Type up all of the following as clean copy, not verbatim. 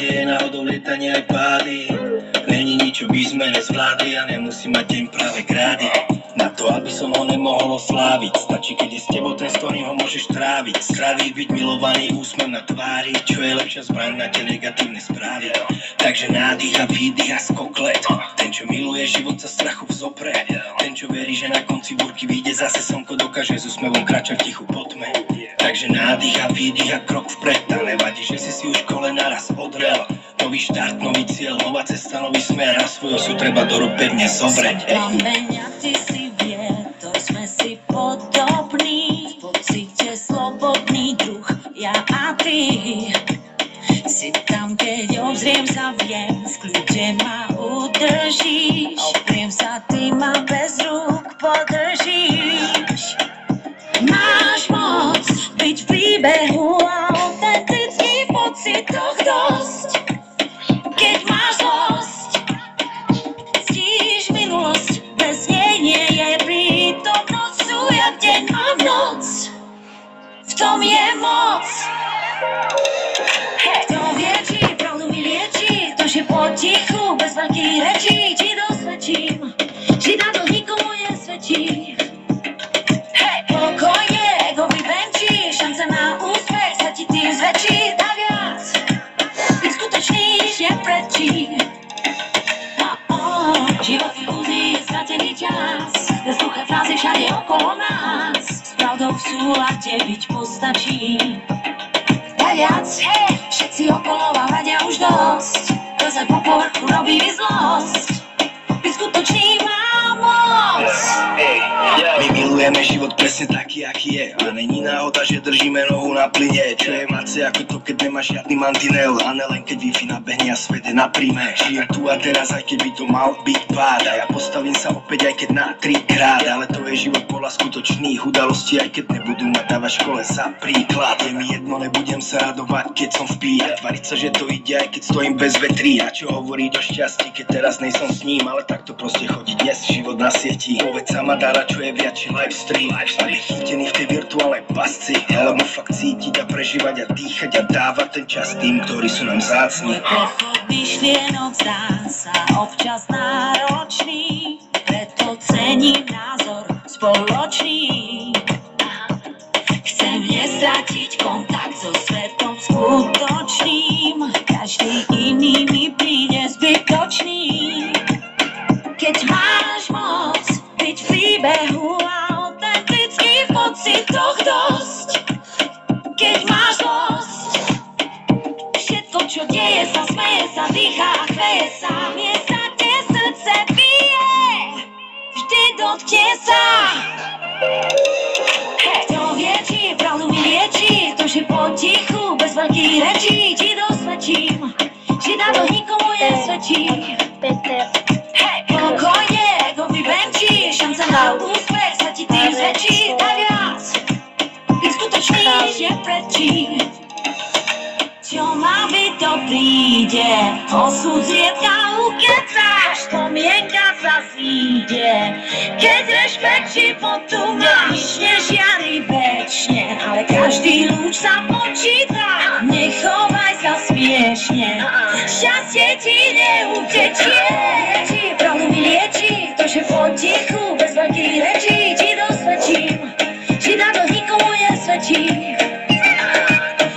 nedeje, náhodou lietanie aj pády. Není nič, čo by sme nezvládli a nemusí mať deň práve krády. Na to, aby som ho nemohol osláviť, stačí, keď je s tebou ten, s ktorým ho môžeš tráviť. Zdraví, byť milovaný, úsmev na tvári, čo je lepšia zbraň na tie negatívne správy. Takže nádych a výdych a skoklet. Ten, čo miluje život, sa strachu vzopre. Ten, čo verí, že na konci búrky vyjde zase slnko, dokáže s úsmevom kráčať tichu po tme. Takže nádych a výdych a krok vpred. A nevadí, že si už kole naraz odrel. Nový štart, nový cieľ, nová cesta, nový smer. A svoju sú treba do rúk pevne zobrať. Plameňa, ty si vietor, sme si podobní. V pocite slobodný druh, ja a ty. Si tam, keď obzriem sa, viem, v kľude ma udržíš. Opriem sa, ty ma bez rúk podržíš. Máš moc byť v príbehu a autentický pocitoch dosť. Keď máš zlosť, cítiš minulosť, bez nej nie je prítomnosť. Sú ja deň a v noc, v tom je moc. Kto vie, či pravdu mi lieči, to je potichu, bez veľkých rečí. Ti dosvedčím, či táto nikomu nesvedčí. Pokojne, ego vybenčí, šance na úspech sa ti tým zväčší. Tak viac, byť skutočný, neprečí. Život ilúzií, stratený čas, bez ducha frázy všade okolo nás. S pravdou v súlade byť postačí. Tak viac, všetci okolo vám vadia už dosť. Klesať po povrchu robí zlosť. Byť skutočný má moc. My milujeme život presne taký, aký je. A není náhoda, že držíme nohu na plyne. Čo je mace ako to, keď nemáš žiadny mantinel. A nelen keď Wi-Fi nabehne a svet je na príjme. Žijem tu a teraz, aj keby to mal byť pád. A ja postavím sa opäť, aj keď na 3-krát. Ale to je život podľa skutočných udalostí. Aj keď nebudú ma dávať v škole za príklad. Je mi jedno, nebudem sa radovať, keď som v píle. Tvariť sa, že to ide, aj keď stojím bez vetrí. A čo hovoriť o šťastí, keď teraz nejsom s ním. Ale tak to proste chodí dnes, život na sieti. Povedz sa ma dára, čo je viac, či livestream. Chytený v tej virtuálnej pasci, alebo fakt cítiť a prežívať a dýchať a dávať ten čas tým, ktorí sú nám vzácni. Prechod myšlienok zdá sa občas náročný, preto cením názor spoločný. Chcem nestratiť kontakt so svetom skutočným, každý iný mi príde zbytočný. Keď máš moc byť v príbehu a autentický v pocitoch dosť. Keď máš zlosť, všetko čo deje sa, smeje sa, dýchá a chveje sa. Miesta, kde srdce bije, vždy dotkne sa. Kto vie, či pravdu mi lieči, to je potichu, bez veľkých rečí. Ti dosvedčím, či táto nikomu nesvedčí. Pokojne, ego vybenčí, šance na úspech sa ti tým zväčší. Tak viac, byť skutočný, neprečí. Čo má byť, to príde, osud zriedka ukecáš, spomienka sa zíde. Keď rešpekt životu máš, nežiari večne, ale každý lúč sa počíta, nechovaj sa smiešne, šťastie ti neutečie. Pravdu mi lieči, to je potichu, bez veľkých rečí. Ti dosvedčím, či táto nikomu nesvedčí.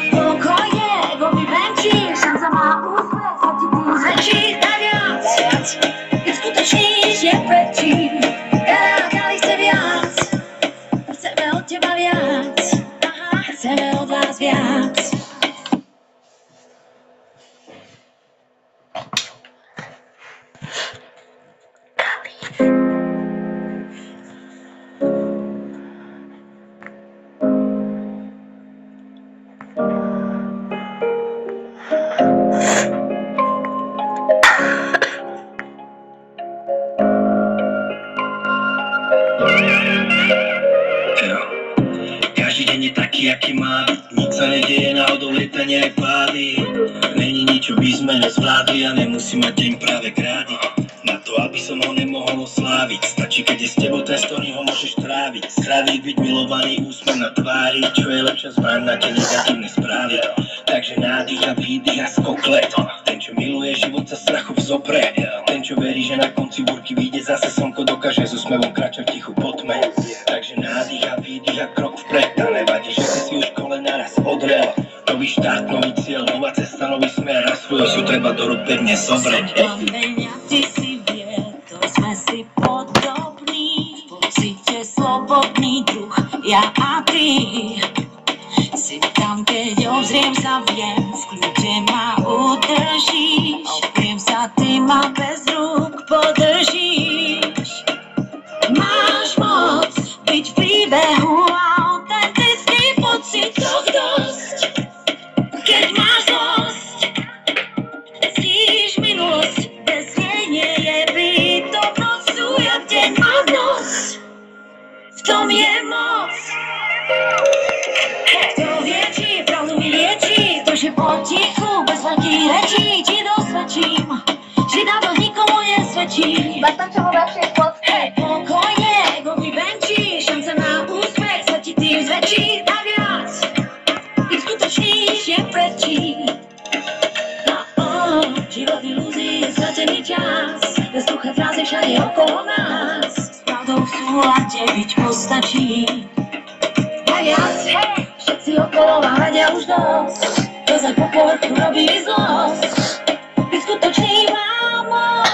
Pokojne, ego vybenčí, šanca má úspech sa ti tým zväčší. Tak viac, byť skutočný, neprečí. Dali chce viac, chceme od teba viac, chceme od vás viac. Aký má byť, nič sa nedeje, náhodou lietanie aj pády. Není nič, čo by sme nezvládli a nemusí mať deň práve krády. Na to, aby som ho nemohol osláviť, stačí, keď je s tebou ten, s ktorým ho môžeš tráviť. Zdraví, byť milovaný, úsmev na tvári, čo je lepšia zbraň na tie negatívne správy. Takže Takže nádych a výdych a skoklet. Ten, čo miluje život, sa strachov zopre. Ten, čo verí, že na konci búrky vyjde zase slnko, dokáže s úsmevom kráčať tichu po tme. Takže nádych a výdych a krok vpred. A nevadí, že si už kole naraz odrel. Nový štart, nový cieľ, nová cesta, nový smer. A svoju si treba do rúk pevne zobrať. Ty si vie, to sme si podobní. V pocite slobodný druh, ja a ty. Si tam, keď obzriem sa, viem, v kľude ma udržíš. Opriem sa, ty ma bez rúk podržíš. Máš moc byť v príbehu a autentický pocitoch dosť. Keď máš zlosť, cítiš minulosť, bez nej nie je prítomnosť. Sújak deň má noc, v tom je moc. Kto vie, či pravdu mi liečí, to, že potichu, bez veľkých rečí ti dosvedčím, že dávno nikomu nesvedčí. Hej, pokojne, ego vyvenčí, šance na úspech sa ti tým zväčší. A viac, ich skutočníš je prečí. Život ilúzií je stratený čas, bezduché frázy všade okolo nás. S pravdou v súlade byť postačí. A viac, hej, všetci okolo vám vedia už dosť. To za po povrchu robí zlosť. Byť skutočný mám moc.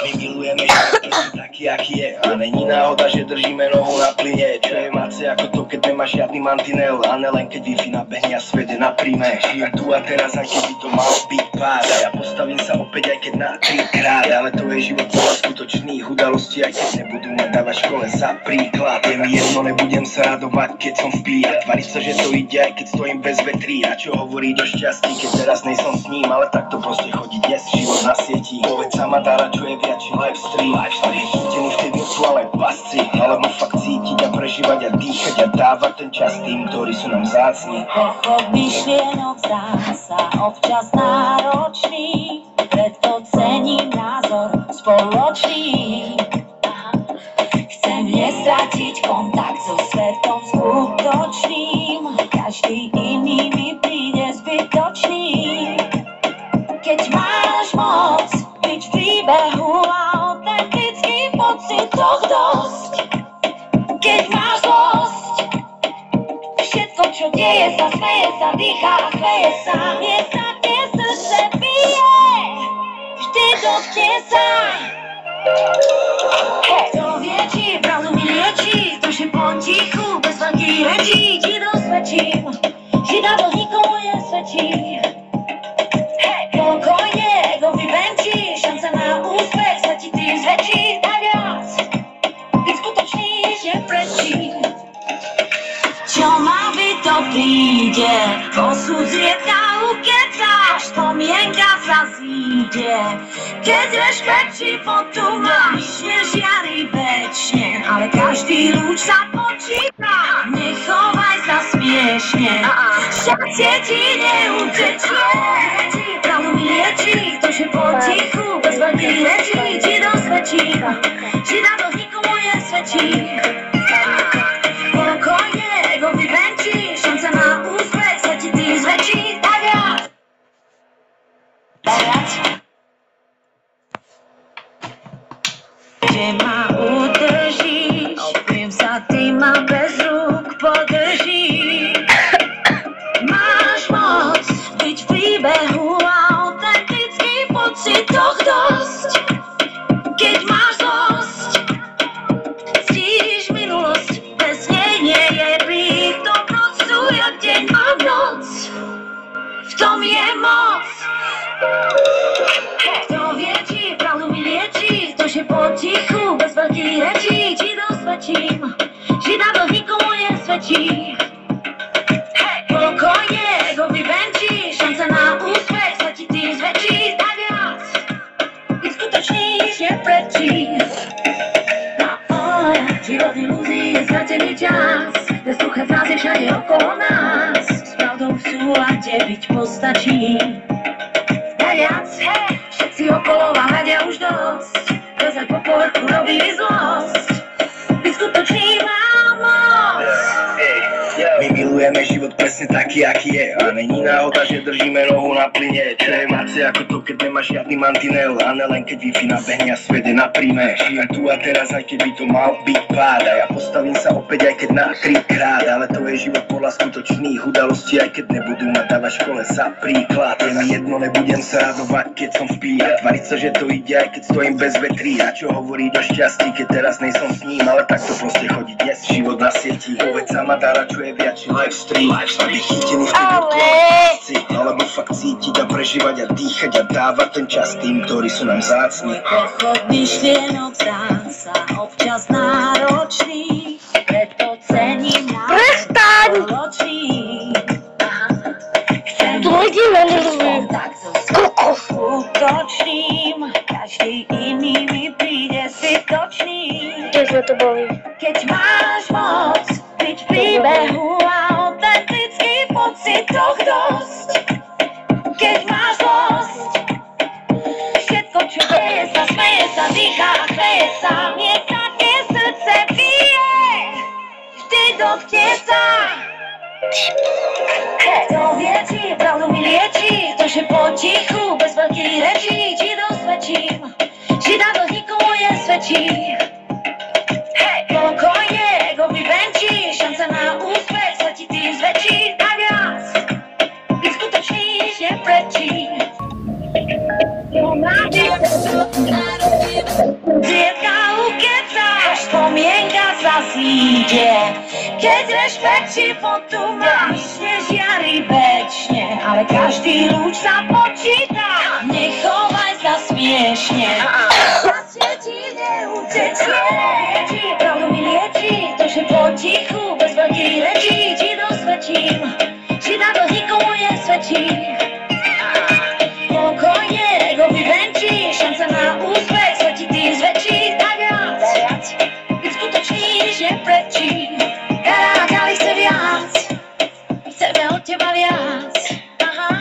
My milujeme život presne taký, aký je. A není náhoda, že držíme nohu na plyne. Čo je mace ako to, keď nemáš žiadny mantinel. A nelen keď Wi-Fi nabehne a svet je na príjme. Žijem tu a teraz, aj keby to mal byť pád. A ja postavím sa opäť, aj keď na 3-krát. Ale to je život plný skutočných udalostí, aj keď nebudú ma dávať škole za príklad. Je mi jedno, nebudem sa radovať, keď som v pí. A tvariť sa, že to ide, aj keď stojím bez vetrí. A čo hovoriť o šťastí, keď teraz nejsom s ním. Ale tak to proste chodí dnes, život na sieti. Povedz sama Dara, čo je viac, či livestream. Chytený v tej virtuálnej pasci. Ale má fakt cítiť a prežívať a dýchať a dávať ten čas tým, ktorí sú nám vzácni. Pochod myšlienok zdá sa občas náročný, preto cením názor spoločný. Chcem nestratiť kontakt so svetom skutočným, každý iný mi príde zbytočný. Keď máš moc byť v príbehu a autentický pocitoch dosť. Keď máš zlosť, všetko čo deje sa, smeje sa, dýchá a chveje sa. Miesta, kde srdce bije, vždy dotkne sa. Kto vie, či pravdu mi liečí, to, že potichu, bez veľkých rečí ti dosvedčím, že dávno nikomu nesvedčí. Pokojne, ego vyvenčí, šance na úspech sa ti tým zväčší. A viac, byť skutočníš je prečí. Čo má byť, to príde, osud zriedka ukeca, spomienka sa zíde. Keď rešpekt životu máš, nežiari večne, ale každý lúč sa počíta. Nechovaj sa smiešne, šťastie ti neutečie. Pravdu mi liečí, to, že potichu, bez veľkých rečí ti dosvedčím, že dávno nikomu nesvedčí. Pokojne, ego vyvenčí, šance na úspech sa ti tým zväčší. A viac, že ma udržíš, opriem sa, ty ma bez rúk podržíš. Máš moc byť v príbehu a autentický pocitoch dosť. Keď máš zlosť, cítiš minulosť, bez nej nie je prítomnosť. Sújak deň má noc, v tom je moc. Kto vie, či pravdu mi liečí, to, že potichu, bez veľkých rečí ti dosvedčím, že dávno nikomu nesvedčí. Pokojne, ego vyvenčí, šance na úspech sa ti tým zväčší. A viac, byť skutočníš je prečí. Život ilúzií je stratený čas, bezduché frázy všade okolo nás. S pravdou v súlade byť postačí. A viac, hej, všetci okolo vám vedia už dosť. Kozať po povrchu robí zlosť. Byť skutočný mám moc. My milujeme milujeme život presne taký, aký je. A není náhoda, že držíme nohu na plyne. Čo je máce ako to, keď nemáš žiadny mantinel. A nelen keď Wi-Fi nabehne a svet je na príjme. Žijem tu a teraz, aj keby to mal byť pád. A ja postavím sa opäť, aj keď na 3-krát. Ale to je život podľa skutočných udalostí, aj keď nebudú ma dávať škole za príklad. Je mi jedno, nebudem sa radovať, keď som v píle. Tvariť sa, že to ide, aj keď stojím bez vetrí. A čo hovoriť o šťastí, keď teraz nejsom s ním. Ale takto proste chodí dnes život na sieti. Povedz sama Dara, čo je viac, live stream. Aby chytený v tej virtuálnej alebo fakt cítiť a prežívať a dýchať a dávať ten čas tým, ktorí sú nám vzácni. Pochod myšlienok zdá sa občas náročný, preto cením náš spoločný. Chcem byť tak skutočným, každý iný mi príde zbytočný. Keď máš moc byť v príbehu a autentický pocitoch dosť. Keď máš zlosť, všetko čo deje sa, smeje sa, dýchá a chveje sa, mne také srdce bije, vždy dotkne sa. Kto vie, či pravdu mi lieči, to, že potichu, bez veľkých rečí, ti dosvedčím, že táto nikomu nesvedčí. Pokojne, ego vyvenčí, šanca na úspech sa ti tým zväčší, tak viac, byť skutočný, neprečí. Zvietka ukeca, až spomienka sa zíde, keď rešpekt životu máš, nežiari večne, ale každý lúč sa počíta, nechovaj sa smiešne, zasvietí neutečne. Pravdu mi lieči, to, že potichu, bez veľkých rečí, ti dosvedčím, že táto nikomu nesvedčí. Pokojne, ego vyvenčí, šanca na úspech sa ti tým zväčší, tak viac, byť skutočný, nič neprečí. Karákali chce viac, chceme od teba viac,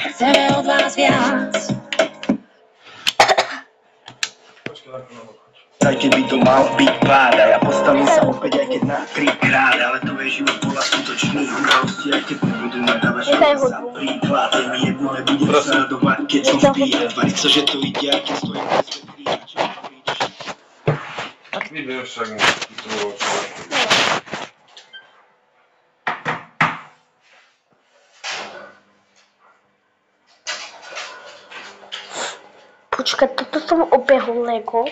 chceme od vás viac. Aj keby to mal byť pád a ja postavím sa opäť, aj keď na 3-krát. Ale to je život podľa skutočných udalostí, aj keď nebudú ma dávať škole za príklad. Je mi jedno, nebudem sa radovať, keď som v píle. Tvariť sa, že to ide, aj keď stojím bez vetrí. A čo hovoriť? Video však to Počkaj, toto som obehol Lego.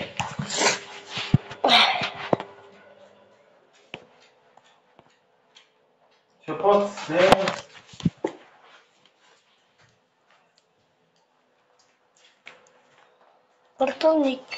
Čo poď sem? Vrtulník.